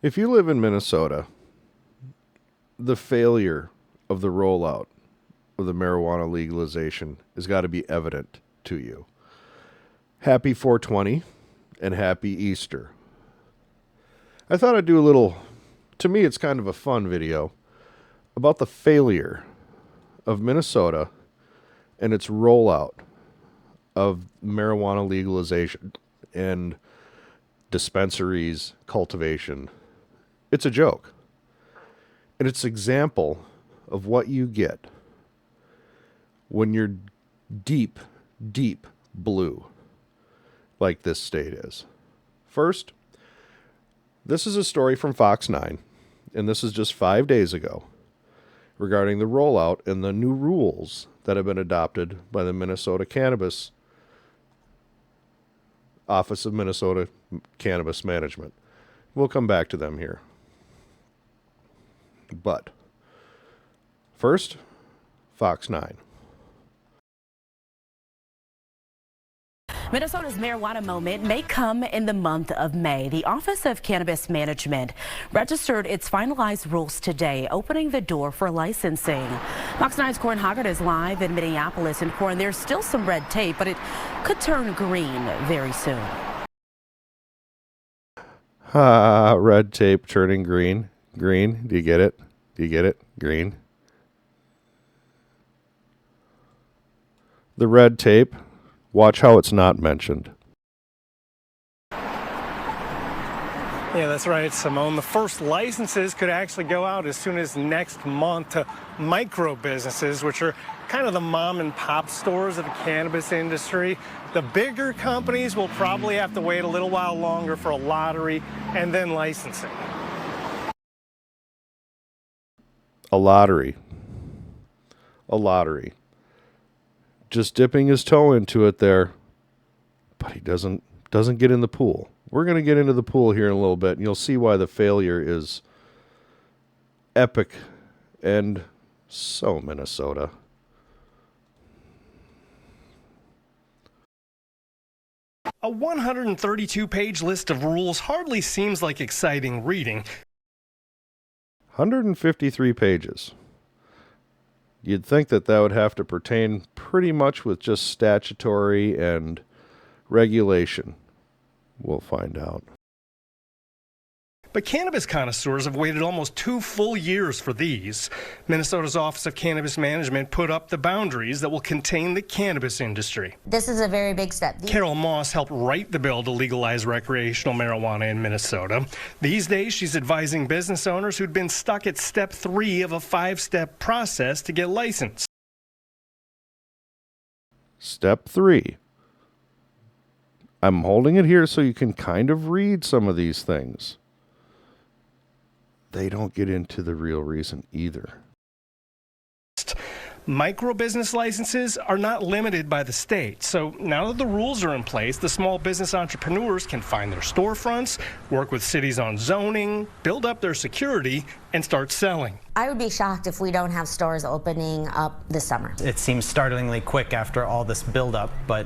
If you live in Minnesota, the failure of the rollout of the marijuana legalization has got to be evident to you. Happy 420 and happy Easter. I thought I'd do a little, to me it's kind of a fun video, about the failure of Minnesota and its rollout of marijuana legalization and dispensaries, cultivation. It's a joke. And it's an example of what you get when you're deep, deep blue, like this state is. First, this is a story from Fox 9, and this is just 5 days ago, regarding the rollout and the new rules that have been adopted by the Minnesota Cannabis Office of Minnesota Cannabis Management. We'll come back to them here. But first, Fox 9. Minnesota's marijuana moment may come in the month of May. The Office of Cannabis Management registered its finalized rules today, opening the door for licensing. Fox 9's Corin Hoggart is live in Minneapolis. And Corin, there's still some red tape, but it could turn green very soon. Red tape turning green. Green. Do you get it? Do you get it? Green. The red tape. Watch how it's not mentioned. Yeah, that's right, Simone. The first licenses could actually go out as soon as next month to micro businesses, which are kind of the mom and pop stores of the cannabis industry. The bigger companies will probably have to wait a little while longer for a lottery and then licensing. A lottery. A lottery. Just dipping his toe into it there, but he doesn't get in the pool. We're going to get into the pool here in a little bit, and you'll see why the failure is epic and so Minnesota. A 132-page list of rules hardly seems like exciting reading. 153 pages. You'd think that would have to pertain pretty much with just statutory and regulation. We'll find out. But cannabis connoisseurs have waited almost 2 full years for these. Minnesota's Office of Cannabis Management put up the boundaries that will contain the cannabis industry. This is a very big step. Carol Moss helped write the bill to legalize recreational marijuana in Minnesota. These days, she's advising business owners who'd been stuck at step 3 of a 5-step process to get licensed. Step 3. I'm holding it here so you can kind of read some of these things. They don't get into the real reason either. Micro business licenses are not limited by the state. So now that the rules are in place, the small business entrepreneurs can find their storefronts, work with cities on zoning, build up their security, and start selling. I would be shocked if we don't have stores opening up this summer. It seems startlingly quick after all this buildup, but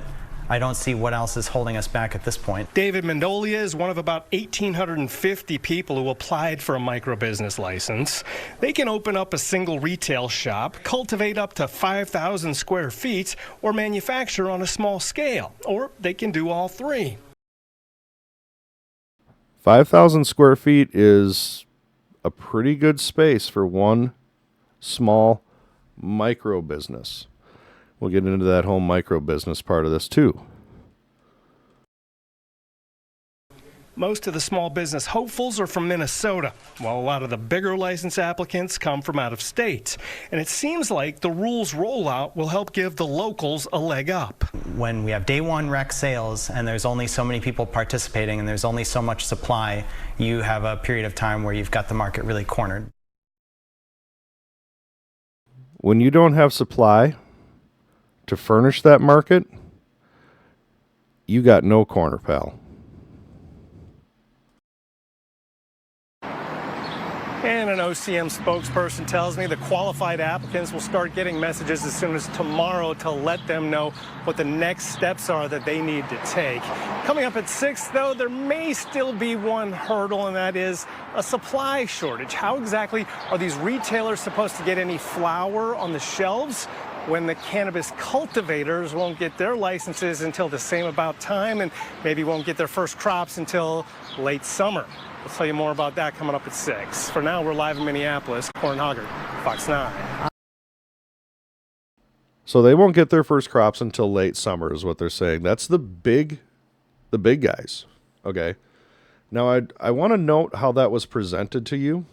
I don't see what else is holding us back at this point. David Mendolia is one of about 1,850 people who applied for a micro-business license. They can open up a single retail shop, cultivate up to 5,000 square feet, or manufacture on a small scale. Or they can do all three. 5,000 square feet is a pretty good space for one small micro business. We'll get into that whole micro business part of this too. Most of the small business hopefuls are from Minnesota, while a lot of the bigger license applicants come from out of state. And it seems like the rules rollout will help give the locals a leg up. When we have day one rec sales and there's only so many people participating and there's only so much supply, you have a period of time where you've got the market really cornered. When you don't have supply to furnish that market, you got no corner, pal. And an OCM spokesperson tells me the qualified applicants will start getting messages as soon as tomorrow to let them know what the next steps are that they need to take. Coming up at 6, though, there may still be one hurdle, and that is a supply shortage. How exactly are these retailers supposed to get any flower on the shelves when the cannabis cultivators won't get their licenses until the same about time and maybe won't get their first crops until late summer? We'll tell you more about that coming up at 6. For now, we're live in Minneapolis. Corin Hoggard, Fox 9. So they won't get their first crops until late summer is what they're saying. That's the big guys. Okay. Now, I want to note how that was presented to you.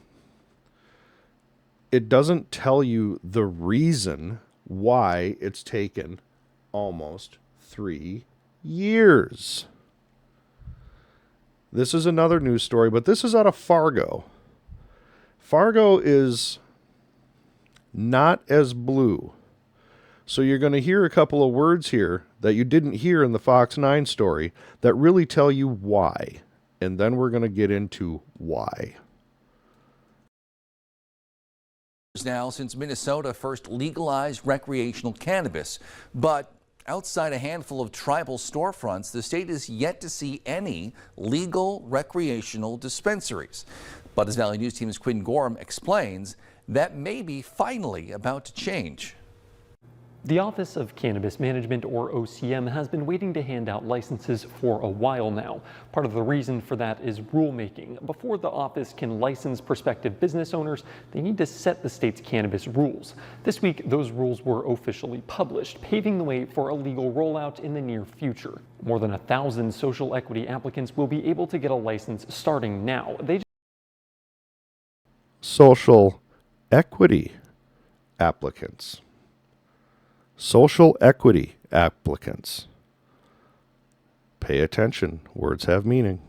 It doesn't tell you the reason why it's taken almost 3 years. This is another news story, but this is out of Fargo. Fargo is not as blue. So you're going to hear a couple of words here that you didn't hear in the Fox 9 story that really tell you why. And then we're going to get into why. Now since Minnesota first legalized recreational cannabis, but outside a handful of tribal storefronts, the state is yet to see any legal recreational dispensaries. Butters Valley News Team's Quinn Gorham explains that may be finally about to change. The Office of Cannabis Management, or OCM, has been waiting to hand out licenses for a while now. Part of the reason for that is rulemaking. Before the office can license prospective business owners, they need to set the state's cannabis rules. This week, those rules were officially published, paving the way for a legal rollout in the near future. More than 1,000 social equity applicants will be able to get a license starting now. Social equity applicants. Social equity applicants. Pay attention. Words have meaning.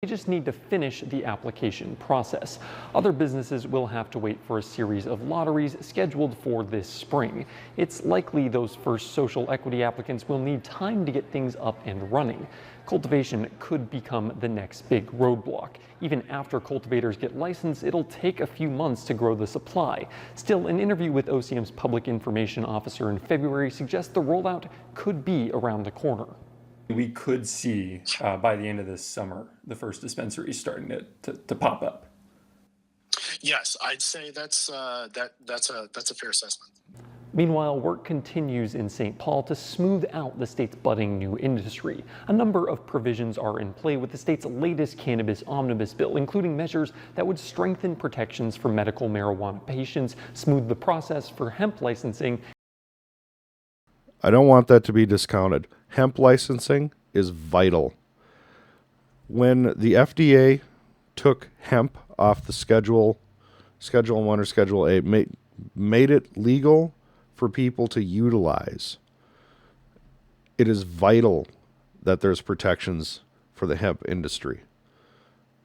They just need to finish the application process. Other businesses will have to wait for a series of lotteries scheduled for this spring. It's likely those first social equity applicants will need time to get things up and running. Cultivation could become the next big roadblock. Even after cultivators get licensed, it'll take a few months to grow the supply. Still, an interview with OCM's public information officer in February suggests the rollout could be around the corner. We could see by the end of this summer the first dispensaries starting to pop up. Yes, I'd say that's a fair assessment. Meanwhile, work continues in St. Paul to smooth out the state's budding new industry. A number of provisions are in play with the state's latest cannabis omnibus bill, including measures that would strengthen protections for medical marijuana patients, smooth the process for hemp licensing. I don't want that to be discounted. Hemp licensing is vital. When the FDA took hemp off the Schedule 1 or Schedule 8, made it legal for people to utilize, it is vital that there's protections for the hemp industry.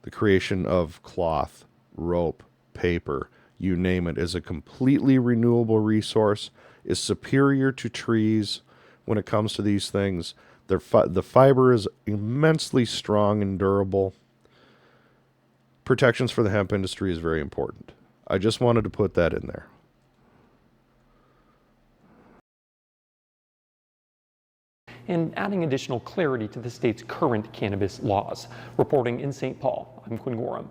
The creation of cloth, rope, paper, you name it, is a completely renewable resource, is superior to trees when it comes to these things. The fiber is immensely strong and durable. Protections for the hemp industry is very important. I just wanted to put that in there. And adding additional clarity to the state's current cannabis laws. Reporting in St. Paul, I'm Quinn Gorham.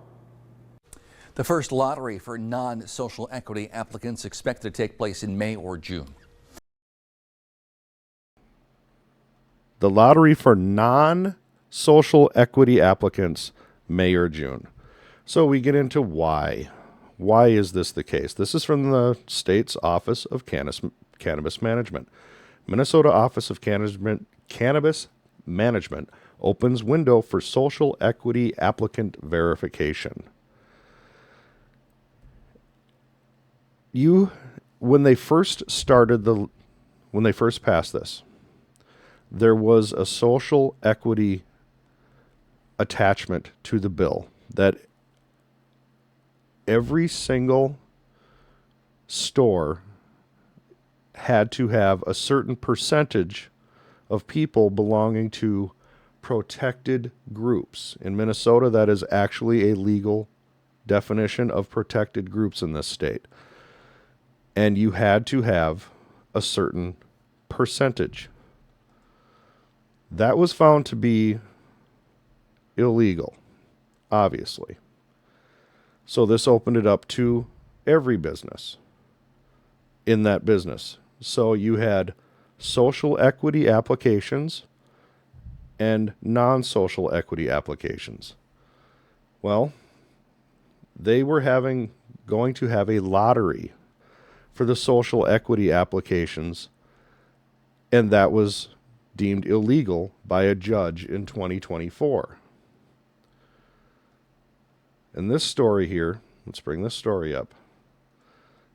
The first lottery for non-social equity applicants expected to take place in May or June. The lottery for non-social equity applicants, May or June. So we get into why. Why is this the case? This is from the state's Office of Cannabis Management. Minnesota Office of Cannabis Management opens window for social equity applicant verification. When they first passed this, there was a social equity attachment to the bill that every single store had to have a certain percentage of people belonging to protected groups. In Minnesota, that is actually a legal definition of protected groups in this state. And you had to have a certain percentage. That was found to be illegal, obviously. So this opened it up to every business in that business. So you had social equity applications and non-social equity applications. Well, they were going to have a lottery for the social equity applications, and that was deemed illegal by a judge in 2024. And this story here, let's bring this story up.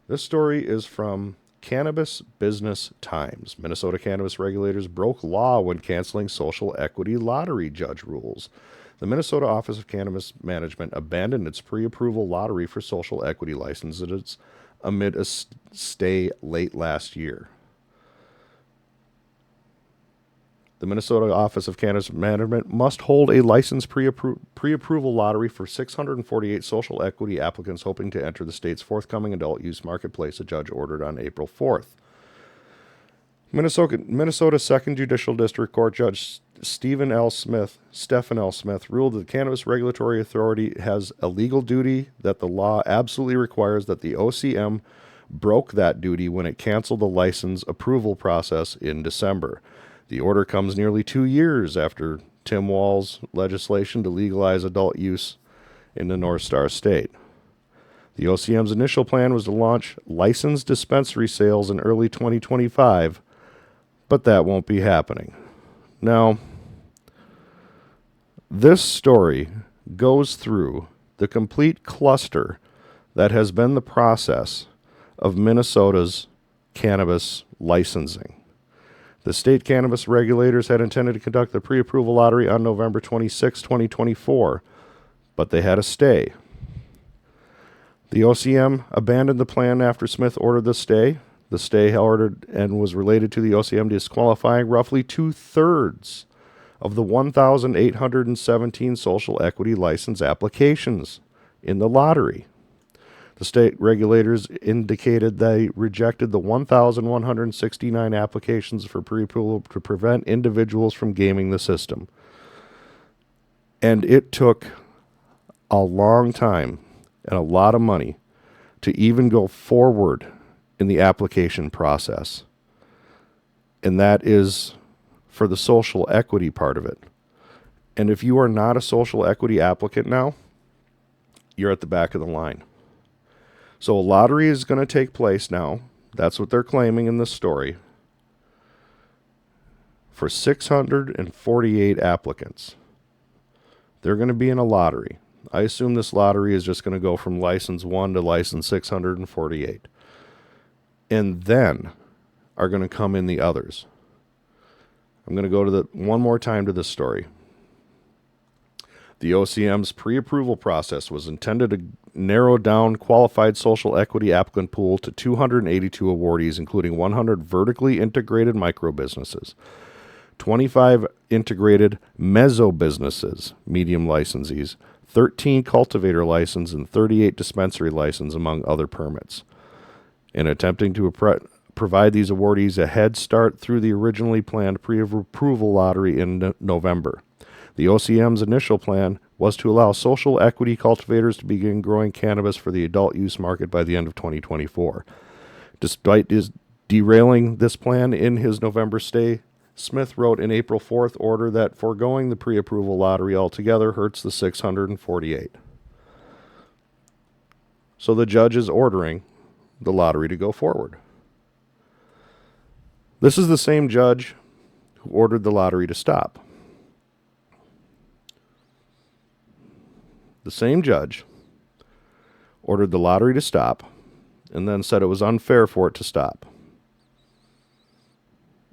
This story is from Cannabis Business Times. Minnesota Cannabis regulators broke law when canceling social equity lottery judge rules. The Minnesota Office of Cannabis Management abandoned its pre-approval lottery for social equity licenses amid a stay late last year. The Minnesota Office of Cannabis Management must hold a license pre-approval lottery for 648 social equity applicants hoping to enter the state's forthcoming adult use marketplace, a judge ordered on April 4th. Minnesota 2nd Judicial District Court Judge Stephen L. Smith ruled that the Cannabis Regulatory Authority has a legal duty that the law absolutely requires, that the OCM broke that duty when it canceled the license approval process in December. The order comes nearly 2 years after Tim Walz's legislation to legalize adult use in the North Star State. The OCM's initial plan was to launch licensed dispensary sales in early 2025, but that won't be happening. Now, this story goes through the complete cluster that has been the process of Minnesota's cannabis licensing. The state cannabis regulators had intended to conduct the pre-approval lottery on November 26, 2024, but they had a stay. The OCM abandoned the plan after Smith ordered the stay. The stay ordered and was related to the OCM disqualifying roughly 2/3 of the 1,817 social equity license applications in the lottery. The state regulators indicated they rejected the 1,169 applications for pre-approval to prevent individuals from gaming the system. And it took a long time and a lot of money to even go forward in the application process. And that is for the social equity part of it. And if you are not a social equity applicant now, you're at the back of the line. So a lottery is going to take place now. That's what they're claiming in this story. For 648 applicants. They're going to be in a lottery. I assume this lottery is just going to go from license 1 to license 648. And then are going to come in the others. I'm going to go to one more time to this story. The OCM's pre-approval process was intended to narrow down qualified social equity applicant pool to 282 awardees, including 100 vertically integrated micro businesses, 25 integrated meso businesses, medium licensees, 13 cultivator license, and 38 dispensary license, among other permits. In attempting to provide these awardees a head start through the originally planned pre-approval lottery in November, the OCM's initial plan was to allow social equity cultivators to begin growing cannabis for the adult use market by the end of 2024. Despite derailing this plan in his November stay, Smith wrote in April 4th order that foregoing the pre-approval lottery altogether hurts the 648. So the judge is ordering the lottery to go forward. This is the same judge who ordered the lottery to stop. The same judge ordered the lottery to stop and then said it was unfair for it to stop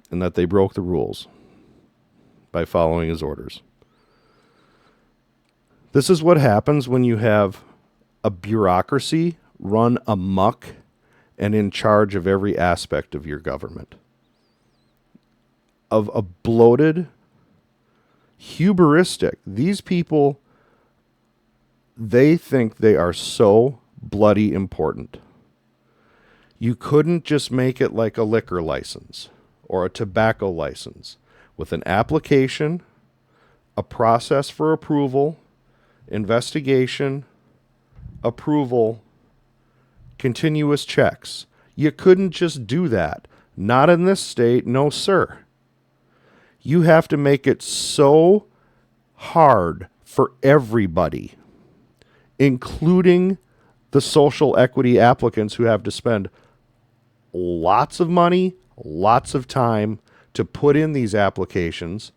and that they broke the rules by following his orders. This is what happens when you have a bureaucracy run amok and in charge of every aspect of your government. Of a bloated, hubristic. These people, they think they are so bloody important. You couldn't just make it like a liquor license or a tobacco license with an application, a process for approval, investigation, approval, continuous checks. You couldn't just do that. Not in this state, no sir. You have to make it so hard for everybody, including the social equity applicants who have to spend lots of money, lots of time to put in these applications.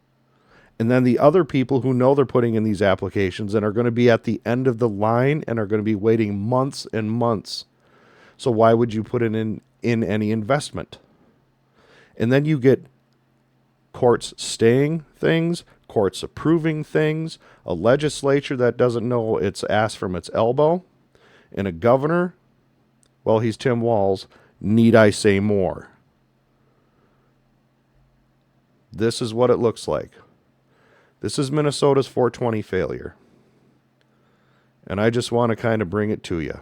And then the other people who know they're putting in these applications and are going to be at the end of the line and are going to be waiting months and months. So why would you put it in any investment? And then you get courts staying things, courts approving things, a legislature that doesn't know its ass from its elbow, and a governor, well, he's Tim Walz. Need I say more? This is what it looks like. This is Minnesota's 420 failure. And I just want to kind of bring it to you.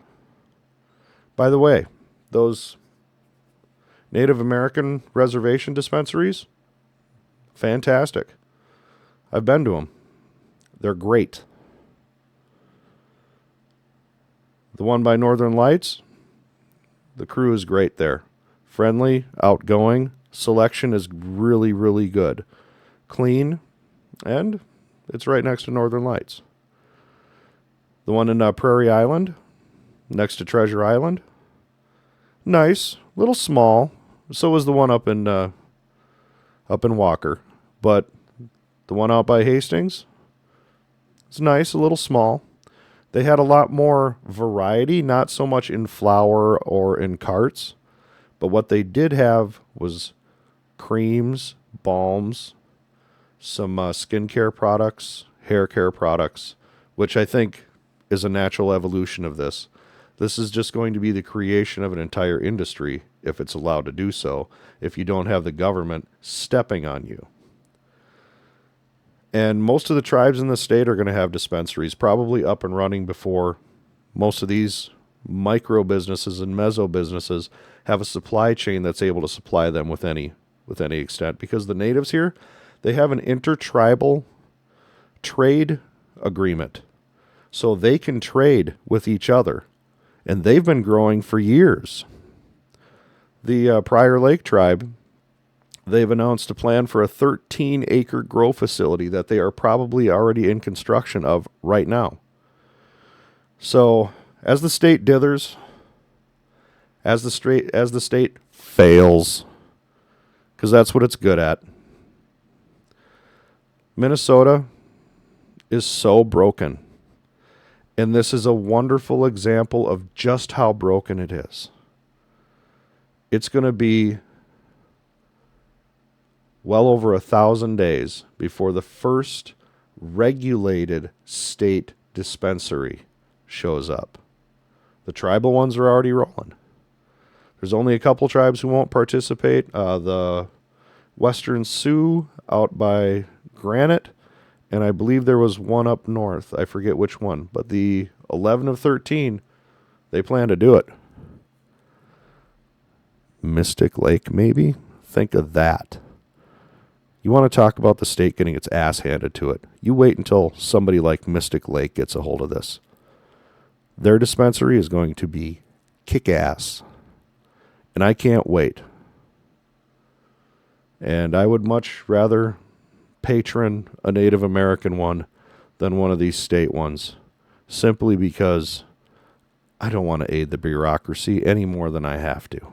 By the way, those Native American reservation dispensaries, fantastic. I've been to them. They're great. The one by Northern Lights, the crew is great there. Friendly, outgoing. Selection is really, really good. Clean, and it's right next to Northern Lights. The one in Prairie Island, next to Treasure Island, nice, little small. So was the one up in Walker, but the one out by Hastings, it's nice, a little small. They had a lot more variety, not so much in flower or in carts, but what they did have was creams, balms, some skincare products, hair care products, which I think is a natural evolution of this. This is just going to be the creation of an entire industry, if it's allowed to do so, if you don't have the government stepping on you. And most of the tribes in the state are going to have dispensaries, probably up and running before most of these micro businesses and meso businesses have a supply chain that's able to supply them with any extent. Because the natives here, they have an intertribal trade agreement. So they can trade with each other. And they've been growing for years. The Prior Lake tribe, they've announced a plan for a 13-acre grow facility that they are probably already in construction of right now. So, as the state dithers, as the state fails, because that's what it's good at, Minnesota is so broken. And this is a wonderful example of just how broken it is. It's going to be well over 1,000 days before the first regulated state dispensary shows up. The tribal ones are already rolling. There's only a couple tribes who won't participate. The Western Sioux out by Granite, and I believe there was one up north. I forget which one, but the 11 of 13, they plan to do it. Mystic Lake, maybe? Think of that. You want to talk about the state getting its ass handed to it. You wait until somebody like Mystic Lake gets a hold of this. Their dispensary is going to be kick-ass. And I can't wait. And I would much rather patron a Native American one than one of these state ones. Simply because I don't want to aid the bureaucracy any more than I have to.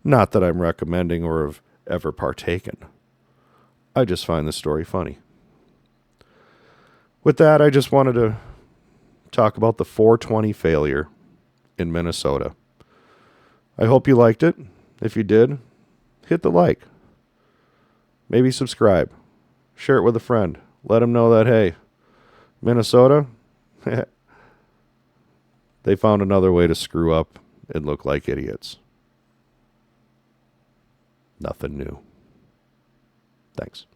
Not that I'm recommending or have ever partaken. I just find the story funny. With that, I just wanted to talk about the 420 failure in Minnesota. I hope you liked it. If you did, hit the like. Maybe subscribe. Share it with a friend. Let them know that, hey, Minnesota, they found another way to screw up and look like idiots. Nothing new. Thanks.